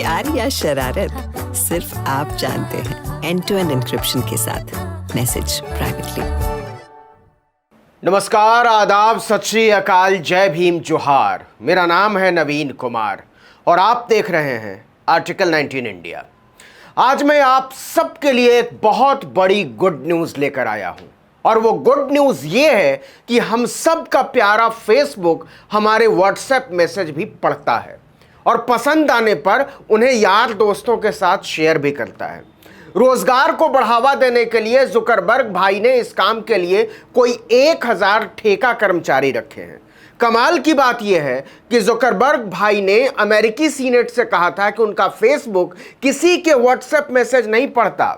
प्यार या शरारत सिर्फ आप जानते हैं। एंड टू एंड एन्क्रिप्शन के साथ मैसेज प्राइवेटली। नमस्कार, आदाब, सत श्री अकाल, जय भीम, जोहार। मेरा नाम है नवीन कुमार और आप देख रहे हैं आर्टिकल 19 इंडिया। आज मैं आप सबके लिए एक बहुत बड़ी गुड न्यूज़ लेकर आया हूं और वो गुड न्यूज़ ये है कि हम सब का प्यारा फेसबुक हमारे व्हाट्सएप मैसेज भी पढ़ता है और पसंद आने पर उन्हें यार दोस्तों के साथ शेयर भी करता है। रोजगार को बढ़ावा देने के लिए जुकरबर्ग भाई ने इस काम के लिए कोई 1000 ठेका कर्मचारी रखे हैं। कमाल की बात यह है कि जुकरबर्ग भाई ने अमेरिकी सीनेट से कहा था कि उनका फेसबुक किसी के व्हाट्सएप मैसेज नहीं पढ़ता।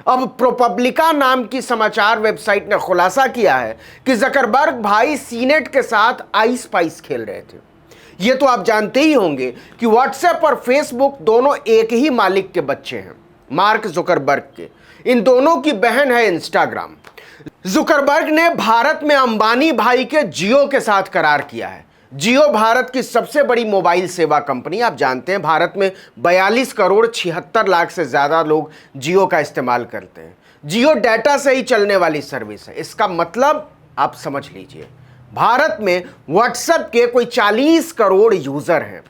अब प्रोपब्लिका नाम की समाचार वेबसाइट ने खुलासा किया है कि जुकरबर्ग भाई सीनेट के साथ आइस पाइस खेल रहे थे। ये तो आप जानते ही होंगे कि व्हाट्सएप और फेसबुक दोनों एक ही मालिक के बच्चे हैं, मार्क जुकरबर्ग के। इन दोनों की बहन है इंस्टाग्राम। जुकरबर्ग ने भारत में अंबानी भाई के जियो के साथ करार किया है। जियो भारत की सबसे बड़ी मोबाइल सेवा कंपनी। आप जानते हैं भारत में 42 करोड़ 76 लाख से ज़्यादा लोग जियो का इस्तेमाल करते हैं। जियो डाटा से ही चलने वाली सर्विस है। इसका मतलब आप समझ लीजिए, भारत में व्हाट्सएप के कोई 40 करोड़ यूज़र हैं,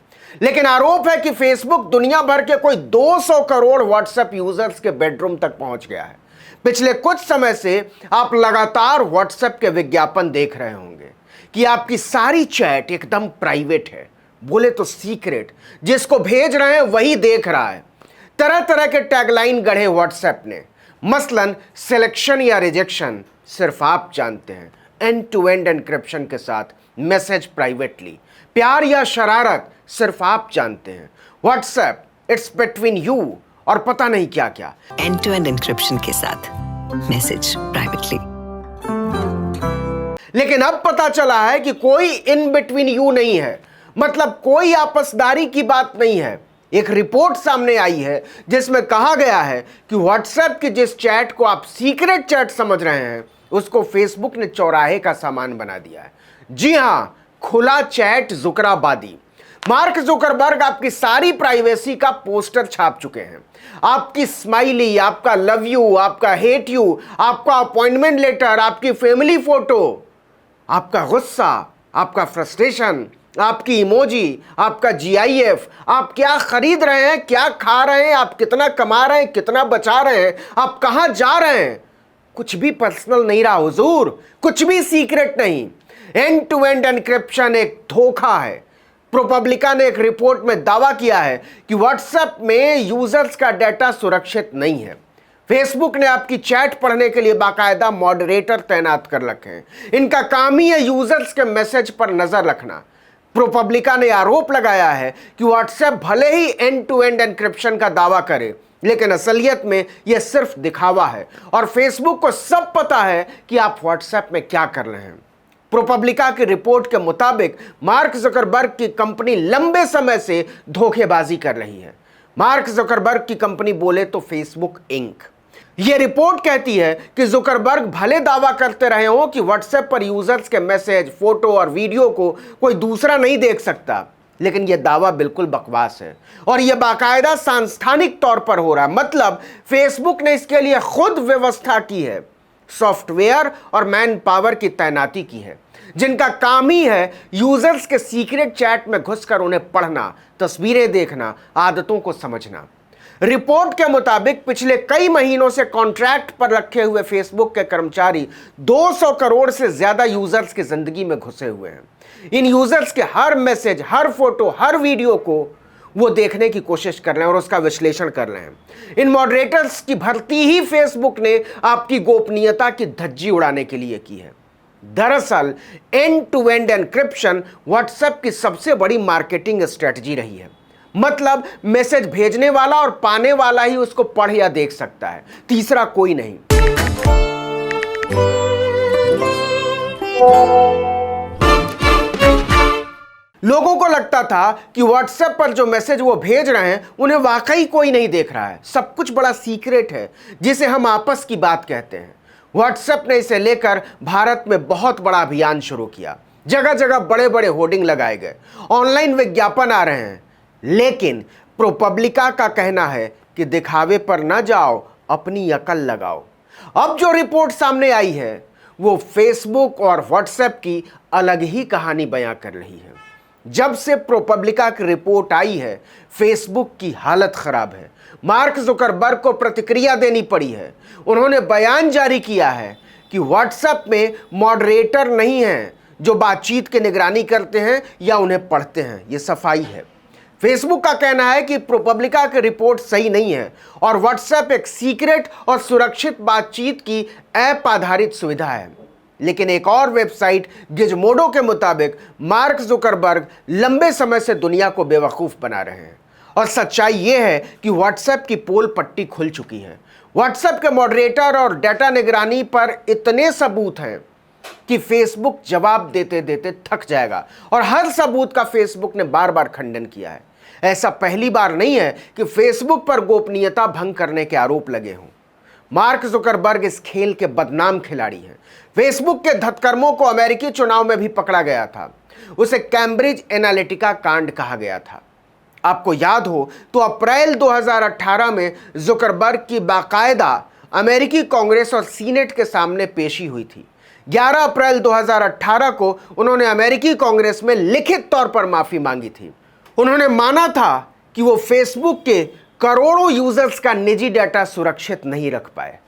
लेकिन आरोप है कि फेसबुक दुनिया भर के कोई 200 करोड़ व्हाट्सएप यूजर्स के बेडरूम तक पहुंच गया है। पिछले कुछ समय से आप लगातार व्हाट्सएप के विज्ञापन देख रहे होंगे कि आपकी सारी चैट एकदम प्राइवेट है, बोले तो सीक्रेट। जिसको भेज रहे हैं वही देख रहा है। तरह तरह के टैगलाइन गढ़े व्हाट्सएप ने, मसलन सिलेक्शन या रिजेक्शन सिर्फ आप जानते हैं, एंड टू एंड एन्क्रिप्शन के साथ मैसेज प्राइवेटली, प्यार या शरारत सिर्फ आप जानते हैं, व्हाट्सएप इट्स बिटवीन यू, और पता नहीं क्या क्या। एंड टू एंड एन्क्रिप्शन के साथ मैसेज प्राइवेटली। लेकिन अब पता चला है कि कोई इन बिटवीन यू नहीं है, मतलब कोई आपसदारी की बात नहीं है। एक रिपोर्ट सामने आई है जिसमें कहा गया है कि व्हाट्सएप की जिस चैट को आप सीक्रेट चैट समझ रहे हैं, उसको फेसबुक ने चौराहे का सामान बना दिया है। जी हां, खुला चैट जुकराबादी। मार्क जुकरबर्ग आपकी सारी प्राइवेसी का पोस्टर छाप चुके हैं। आपकी स्माइली, आपका लव यू, आपका हेट यू, आपका अपॉइंटमेंट लेटर, आपकी फैमिली फोटो, आपका गुस्सा, आपका फ्रस्ट्रेशन, आपकी इमोजी, आपका जीआईएफ, आप क्या खरीद रहे हैं, क्या खा रहे हैं, आप कितना कमा रहे हैं, कितना बचा रहे हैं, आप कहां जा रहे हैं, कुछ भी पर्सनल नहीं रहा हुजूर, कुछ भी सीक्रेट नहीं। एंड टू एंड एन्क्रिप्शन एक धोखा है। प्रोपब्लिका ने एक रिपोर्ट में दावा किया है कि व्हाट्सएप में यूजर्स का डाटा सुरक्षित नहीं है। फेसबुक ने आपकी चैट पढ़ने के लिए बाकायदा मॉडरेटर तैनात कर रखे हैं। इनका काम ही है यूजर्स के मैसेज पर नजर रखना। प्रोपब्लिका ने आरोप लगाया है कि व्हाट्सएप भले ही एंड टू एंड एन्क्रिप्शन का दावा करे, लेकिन असलियत में यह सिर्फ दिखावा है और फेसबुक को सब पता है कि आप व्हाट्सएप में क्या कर रहे हैं। प्रोपब्लिका की रिपोर्ट के मुताबिक मार्क जुकरबर्ग की कंपनी लंबे समय से धोखेबाजी कर रही है। मार्क जुकरबर्ग की कंपनी बोले तो फेसबुक इंक। यह रिपोर्ट कहती है कि जुकरबर्ग भले दावा करते रहे हों कि व्हाट्सएप पर यूजर्स के मैसेज, फोटो और वीडियो को कोई दूसरा नहीं देख सकता, लेकिन यह दावा बिल्कुल बकवास है और यह बाकायदा सांस्थानिक तौर पर हो रहा है। मतलब फेसबुक ने इसके लिए खुद व्यवस्था की है, सॉफ्टवेयर और मैन पावर की तैनाती की है, जिनका काम ही है यूजर्स के सीक्रेट चैट में घुसकर उन्हें पढ़ना, तस्वीरें देखना, आदतों को समझना। रिपोर्ट के मुताबिक पिछले कई महीनों से कॉन्ट्रैक्ट पर रखे हुए फेसबुक के कर्मचारी 200 करोड़ से ज्यादा यूजर्स की जिंदगी में घुसे हुए हैं। इन यूजर्स के हर मैसेज, हर फोटो, हर वीडियो को वो देखने की कोशिश कर रहे हैं और उसका विश्लेषण कर रहे हैं। इन मॉडरेटर्स की भर्ती ही फेसबुक ने आपकी गोपनीयता की धज्जी उड़ाने के लिए की है। दरअसल end to end encryption WhatsApp की सबसे बड़ी मार्केटिंग स्ट्रेटजी रही है। मतलब मैसेज भेजने वाला और पाने वाला ही उसको पढ़ या देख सकता है, तीसरा कोई नहीं। लोगों को लगता था कि व्हाट्सएप पर जो मैसेज वो भेज रहे हैं उन्हें वाकई कोई नहीं देख रहा है, सब कुछ बड़ा सीक्रेट है जिसे हम आपस की बात कहते हैं। व्हाट्सएप ने इसे लेकर भारत में बहुत बड़ा अभियान शुरू किया। जगह जगह बड़े बड़े होर्डिंग लगाए गए, ऑनलाइन विज्ञापन आ रहे हैं, लेकिन प्रोपब्लिका का कहना है कि दिखावे पर न जाओ, अपनी अकल लगाओ। अब जो रिपोर्ट सामने आई है वो फेसबुक और व्हाट्सएप की अलग ही कहानी बयां कर रही है। जब से प्रोपब्लिका की रिपोर्ट आई है, फेसबुक की हालत खराब है। मार्क जुकरबर्ग को प्रतिक्रिया देनी पड़ी है। उन्होंने बयान जारी किया है कि व्हाट्सएप में मॉडरेटर नहीं है जो बातचीत की निगरानी करते हैं या उन्हें पढ़ते हैं। यह सफाई है। फेसबुक का कहना है कि प्रोपब्लिका की रिपोर्ट सही नहीं है और व्हाट्सएप एक सीक्रेट और सुरक्षित बातचीत की ऐप आधारित सुविधा है। लेकिन एक और वेबसाइट गिजमोडो के मुताबिक मार्क जुकरबर्ग लंबे समय से दुनिया को बेवकूफ बना रहे हैं और सच्चाई यह है कि व्हाट्सएप की पोल पट्टी खुल चुकी है। व्हाट्सएप के मॉडरेटर और डेटा निगरानी पर इतने सबूत हैं कि फेसबुक जवाब देते देते थक जाएगा और हर सबूत का फेसबुक ने बार बार खंडन किया है। ऐसा पहली बार नहीं है कि फेसबुक पर गोपनीयता भंग करने के आरोप लगे हों। मार्क जुकरबर्ग इस खेल के बदनाम खिलाड़ी हैं। फेसबुक के धतकर्मों को अमेरिकी चुनाव में भी पकड़ा गया था। उसे कैम्ब्रिज एनालिटिका कांड कहा गया था। आपको याद हो तो अप्रैल 2018 में जुकरबर्ग की बाकायदा अमेरिकी कांग्रेस और सीनेट के सामने पेशी हुई थी। 11 अप्रैल 2018 को उन्होंने अमेरिकी कांग्रेस में लिखित तौर पर माफी मांगी थी। उन्होंने माना था कि वो फेसबुक के करोड़ों यूजर्स का निजी डाटा सुरक्षित नहीं रख पाए।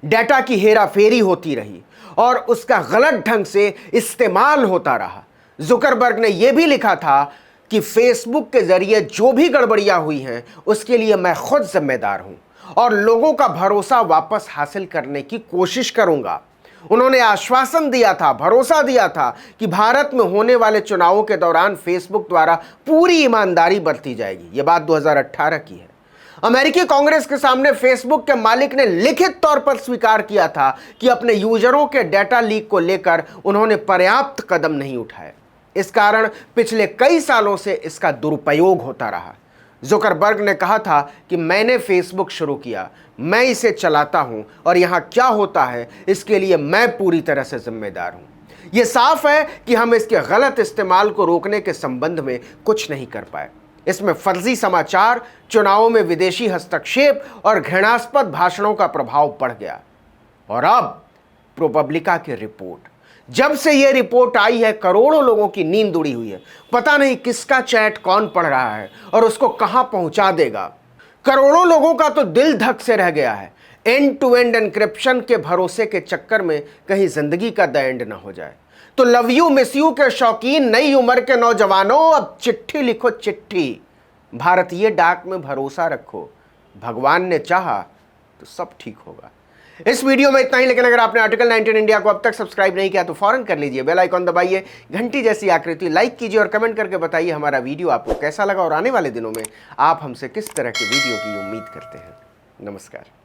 डाटा की हेराफेरी होती रही और उसका गलत ढंग से इस्तेमाल होता रहा। जुकरबर्ग ने यह भी लिखा था कि फेसबुक के जरिए जो भी गड़बड़ियां हुई हैं उसके लिए मैं खुद जिम्मेदार हूं और लोगों का भरोसा वापस हासिल करने की कोशिश करूंगा। उन्होंने आश्वासन दिया था, भरोसा दिया था कि भारत में होने वाले चुनावों के दौरान फेसबुक द्वारा पूरी ईमानदारी बरती जाएगी। यह बात 2018 की है। अमेरिकी कांग्रेस के सामने फेसबुक के मालिक ने लिखित तौर पर स्वीकार किया था कि अपने यूजरों के डेटा लीक को लेकर उन्होंने पर्याप्त कदम नहीं उठाए। इस कारण पिछले कई सालों से इसका दुरुपयोग होता रहा। जुकरबर्ग ने कहा था कि मैंने फेसबुक शुरू किया, मैं इसे चलाता हूं और यहां क्या होता है इसके लिए मैं पूरी तरह से जिम्मेदार हूं। यह साफ है कि हम इसके गलत इस्तेमाल को रोकने के संबंध में कुछ नहीं कर पाए। इसमें फर्जी समाचार, चुनावों में विदेशी हस्तक्षेप और घृणास्पद भाषणों का प्रभाव बढ़ गया। और अब प्रोपब्लिका की रिपोर्ट, जब से यह रिपोर्ट आई है करोड़ों लोगों की नींद उड़ी हुई है। पता नहीं किसका चैट कौन पढ़ रहा है और उसको कहां पहुंचा देगा। करोड़ों लोगों का तो दिल धक से रह गया है। एंड टू एंड एन्क्रिप्शन के भरोसे के चक्कर में कहीं जिंदगी का द एंड ना हो जाए। तो लव यू मिस यू के शौकीन नई उम्र के नौजवानों, अब चिट्ठी लिखो चिट्ठी। भारतीय डाक में भरोसा रखो, भगवान ने चाहा तो सब ठीक होगा। इस वीडियो में इतना ही, लेकिन अगर आपने आर्टिकल 19 इंडिया को अब तक सब्सक्राइब नहीं किया तो फौरन कर लीजिए। बेल आइकॉन दबाइए, घंटी जैसी आकृति लाइक कीजिए और कमेंट करके बताइए हमारा वीडियो आपको कैसा लगा और आने वाले दिनों में आप हमसे किस तरह के वीडियो की उम्मीद करते हैं। नमस्कार।